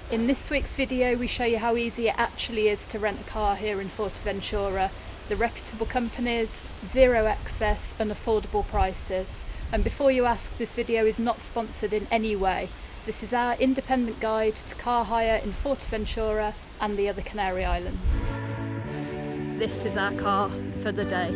In this week's video we show you how easy it actually is to rent a car here in Fuerteventura, the reputable companies, zero excess and affordable prices. And before you ask, this video is not sponsored in any way. This is our independent guide to car hire in Fuerteventura and the other Canary Islands. This is our car for the day.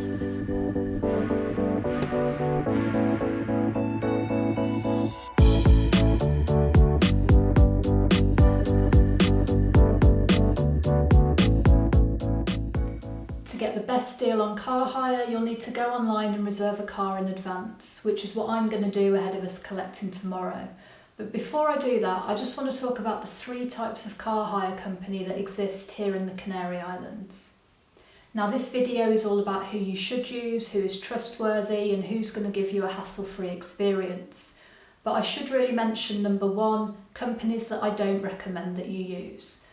To get the best deal on car hire, you'll need to go online and reserve a car in advance, which is what I'm going to do ahead of us collecting tomorrow. But before I do that, I just want to talk about the three types of car hire company that exist here in the Canary Islands. Now, this video is all about who you should use, who is trustworthy, and who's going to give you a hassle-free experience. But I should really mention, number one, companies that I don't recommend that you use.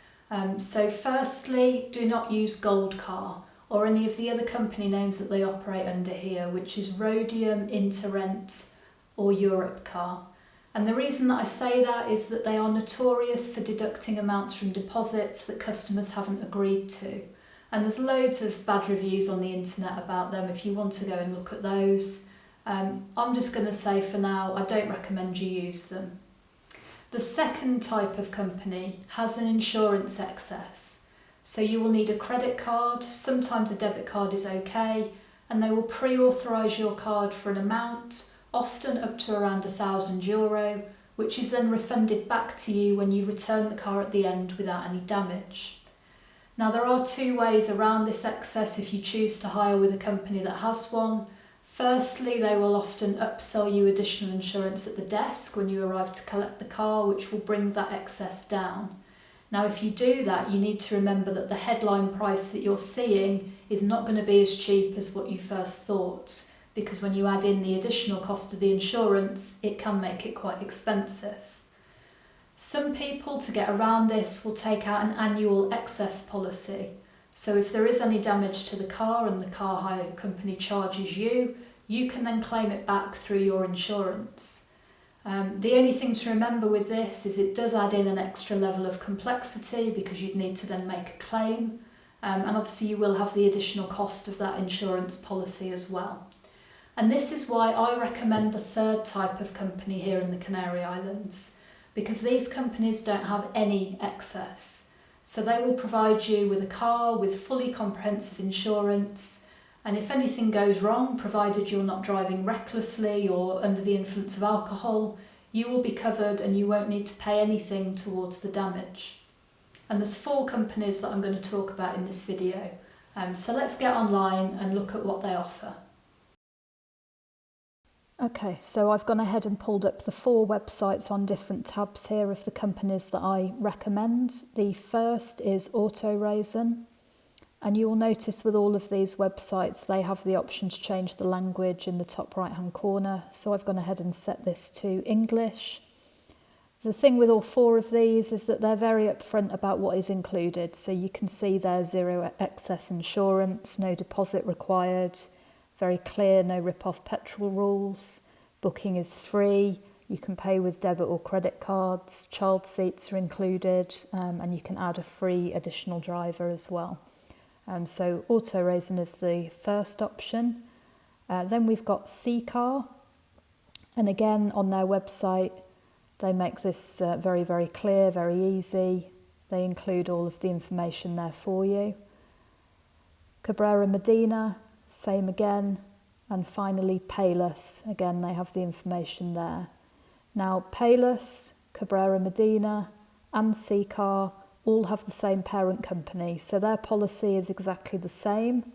So firstly, do not use Gold Car or any of the other company names that they operate under here, which is Rhodium, Interrent or Europe Car. And the reason that I say that is that they are notorious for deducting amounts from deposits that customers haven't agreed to. And there's loads of bad reviews on the internet about them if you want to go and look at those. I'm just going to say for now, I don't recommend you use them. The second type of company has an insurance excess. So you will need a credit card, sometimes a debit card is okay, and they will pre-authorise your card for an amount, often up to around €1,000, which is then refunded back to you when you return the car at the end without any damage. Now, there are two ways around this excess if you choose to hire with a company that has one. Firstly, they will often upsell you additional insurance at the desk when you arrive to collect the car, which will bring that excess down. Now, if you do that, you need to remember that the headline price that you're seeing is not going to be as cheap as what you first thought, because when you add in the additional cost of the insurance, it can make it quite expensive. Some people, to get around this, will take out an annual excess policy. So if there is any damage to the car and the car hire company charges you, you can then claim it back through your insurance. The only thing to remember with this is it does add in an extra level of complexity because you'd need to then make a claim, and obviously you will have the additional cost of that insurance policy as well. And this is why I recommend the third type of company here in the Canary Islands, because these companies don't have any excess. So they will provide you with a car with fully comprehensive insurance, and if anything goes wrong, provided you're not driving recklessly or under the influence of alcohol, you will be covered and you won't need to pay anything towards the damage. And there's four companies that I'm going to talk about in this video. So let's get online and look at what they offer. Okay, so I've gone ahead and pulled up the four websites on different tabs here of the companies that I recommend. The first is AutoReisen. And you will notice with all of these websites, they have the option to change the language in the top right-hand corner. So I've gone ahead and set this to English. The thing with all four of these is that they're very upfront about what is included. So you can see there's zero excess insurance, no deposit required, very clear, no rip-off petrol rules. Booking is free. You can pay with debit or credit cards. Child seats are included, and you can add a free additional driver as well. So AutoReisen is the first option. Then we've got Cicar, and again on their website they make this very, very clear, very easy. They include all of the information there for you. Cabrera, Medina, same again. And finally Payless, again they have the information there. Now Payless, Cabrera, Medina and Cicar all have the same parent company, so their policy is exactly the same.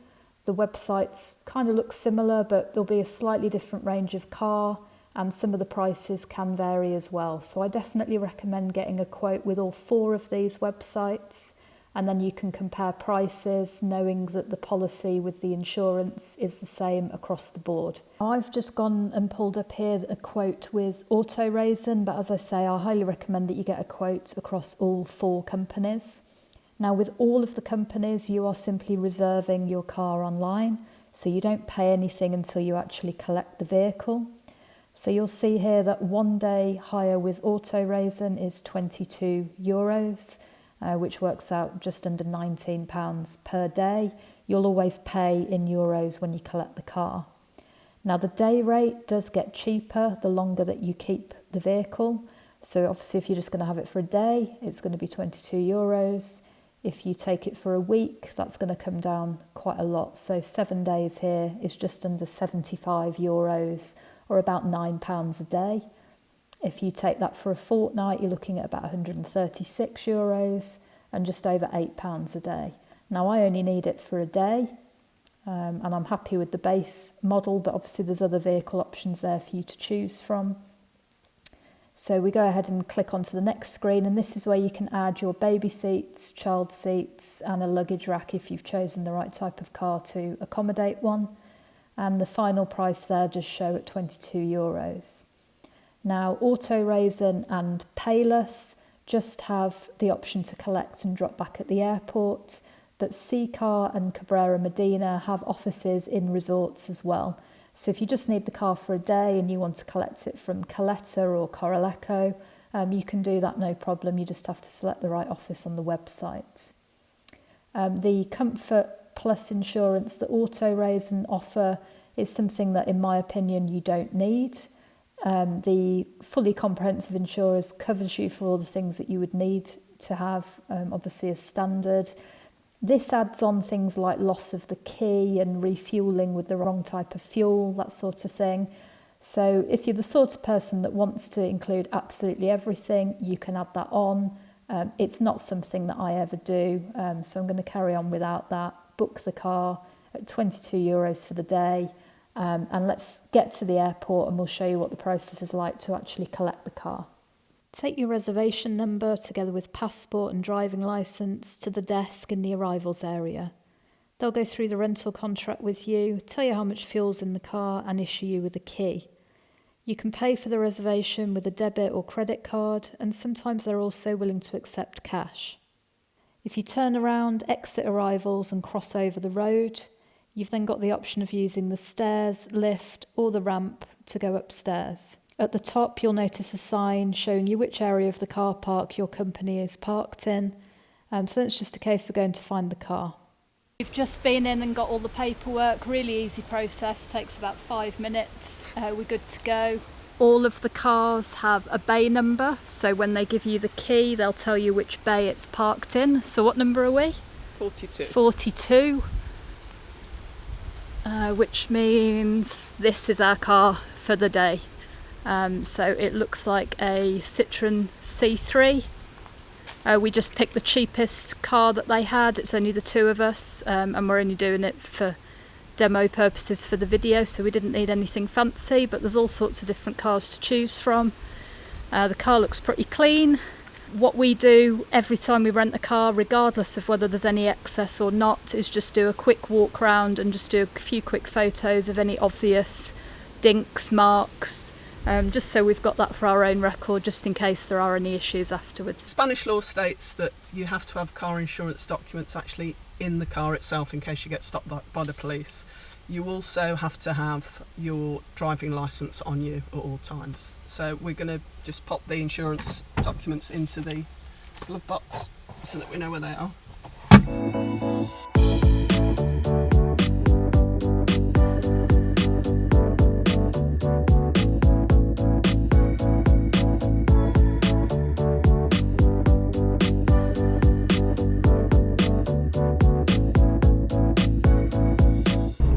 The websites kind of look similar, but there'll be a slightly different range of car, and some of the prices can vary as well. So I definitely recommend getting a quote with all four of these websites, and then you can compare prices, knowing that the policy with the insurance is the same across the board. I've just gone and pulled up here a quote with AutoReisen, but as I say, I highly recommend that you get a quote across all four companies. Now, with all of the companies, you are simply reserving your car online, so you don't pay anything until you actually collect the vehicle. So you'll see here that 1 day hire with AutoReisen is €22, which works out just under £19 per day. You'll always pay in euros when you collect the car. Now the day rate does get cheaper the longer that you keep the vehicle. So obviously if you're just going to have it for a day, it's going to be €22. If you take it for a week, that's going to come down quite a lot. So 7 days here is just under €75 or about £9 a day. If you take that for a fortnight, you're looking at about €136 and just over £8 a day. Now I only need it for a day and I'm happy with the base model, but obviously there's other vehicle options there for you to choose from. So we go ahead and click onto the next screen, and this is where you can add your baby seats, child seats and a luggage rack if you've chosen the right type of car to accommodate one. And the final price there does show at €22. Now AutoReisen and Payless just have the option to collect and drop back at the airport, but Cicar and Cabrera Medina have offices in resorts as well. So if you just need the car for a day and you want to collect it from Caleta or Coralejo, you can do that, no problem. You just have to select the right office on the website. The Comfort Plus insurance that AutoReisen offer is something that, in my opinion, you don't need. The fully comprehensive insurance covers you for all the things that you would need to have, obviously as standard. This adds on things like loss of the key and refuelling with the wrong type of fuel, that sort of thing. So if you're the sort of person that wants to include absolutely everything, you can add that on. It's not something that I ever do, so I'm going to carry on without that. Book the car at €22 for the day, and let's get to the airport and we'll show you what the process is like to actually collect the car. Take your reservation number together with passport and driving licence to the desk in the arrivals area. They'll go through the rental contract with you, tell you how much fuel's in the car and issue you with a key. You can pay for the reservation with a debit or credit card, and sometimes they're also willing to accept cash. If you turn around, exit arrivals and cross over the road, you've then got the option of using the stairs, lift or the ramp to go upstairs. At the top, you'll notice a sign showing you which area of the car park your company is parked in. So then it's just a case of going to find the car. We've just been in and got all the paperwork, really easy process, takes about 5 minutes. We're good to go. All of the cars have a bay number, so when they give you the key, they'll tell you which bay it's parked in. So what number are we? 42. 42, which means this is our car for the day. So it looks like a Citroen C3. We just picked the cheapest car that they had. It's only the two of us, and we're only doing it for demo purposes for the video, so we didn't need anything fancy, but there's all sorts of different cars to choose from. The car looks pretty clean. What we do every time we rent a car, regardless of whether there's any excess or not, is just do a quick walk round and just do a few quick photos of any obvious dinks, marks, just so we've got that for our own record, just in case there are any issues afterwards. Spanish law states that you have to have car insurance documents actually in the car itself in case you get stopped by the police. You also have to have your driving licence on you at all times. So we're going to just pop the insurance documents into the glove box so that we know where they are.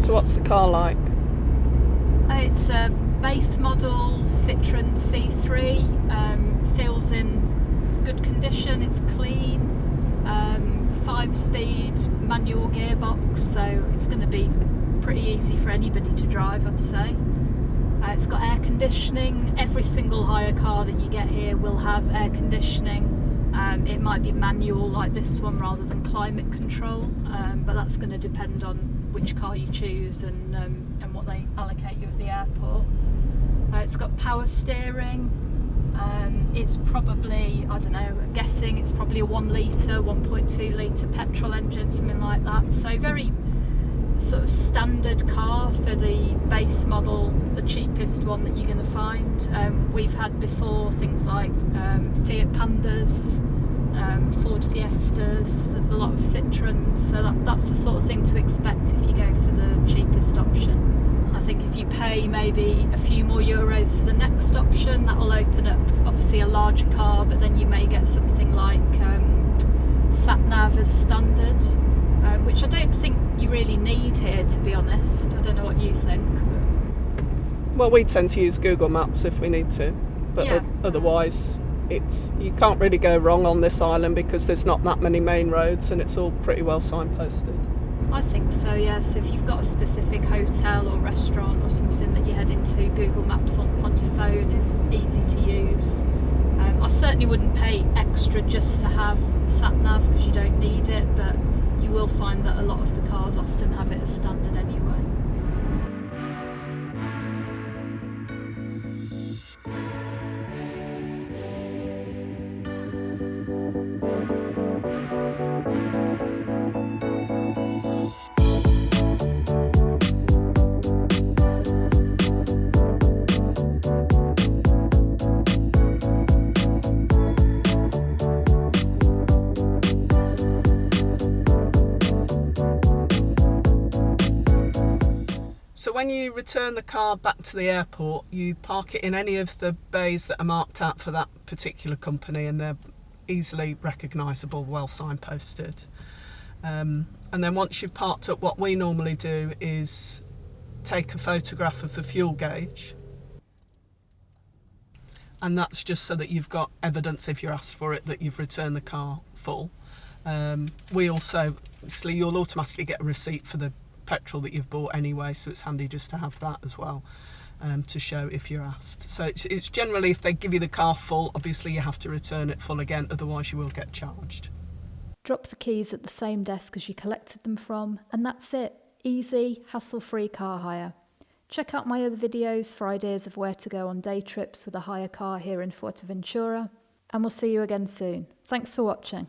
What's the car like? It's a base model Citroen C3, feels in good condition, it's clean, 5-speed manual gearbox, so it's going to be pretty easy for anybody to drive, I'd say. It's got air conditioning. Every single hire car that you get here will have air conditioning. It might be manual like this one rather than climate control, but that's going to depend on which car you choose and what they allocate you at the airport. It's got power steering. It's probably, I don't know, guessing it's probably a 1 litre, 1.2 litre petrol engine, something like that. So very sort of standard car for the base model, the cheapest one that you're going to find. We've had before things like Fiat Pandas, Ford Fiestas, there's a lot of Citroens, so that's the sort of thing to expect if you go for the cheapest option. I think if you pay maybe a few more euros for the next option, that'll open up obviously a larger car, but then you may get something like sat-nav as standard, which I don't think you really need here, to be honest. I don't know what you think. Well, we tend to use Google Maps if we need to, but Yeah. otherwise you can't really go wrong on this island because there's not that many main roads and it's all pretty well signposted. I think so, yeah. So if you've got a specific hotel or restaurant or something that you head into, Google Maps on your phone is easy to use. I certainly wouldn't pay extra just to have sat-nav because you don't need it, but you will find that a lot of the cars often have it as standard anyway. So when you return the car back to the airport, you park it in any of the bays that are marked out for that particular company, and they're easily recognisable, well signposted. And then once you've parked up, what we normally do is take a photograph of the fuel gauge, and that's just so that you've got evidence, if you're asked for it, that you've returned the car full. We also, obviously, you'll automatically get a receipt for the petrol that you've bought anyway, so it's handy just to have that as well, to show if you're asked. So it's generally, if they give you the car full, obviously you have to return it full again, otherwise you will get charged. Drop the keys at the same desk as you collected them from, and that's it. Easy, hassle-free car hire. Check out my other videos for ideas of where to go on day trips with a hire car here in Fuerteventura, and we'll see you again soon. Thanks for watching.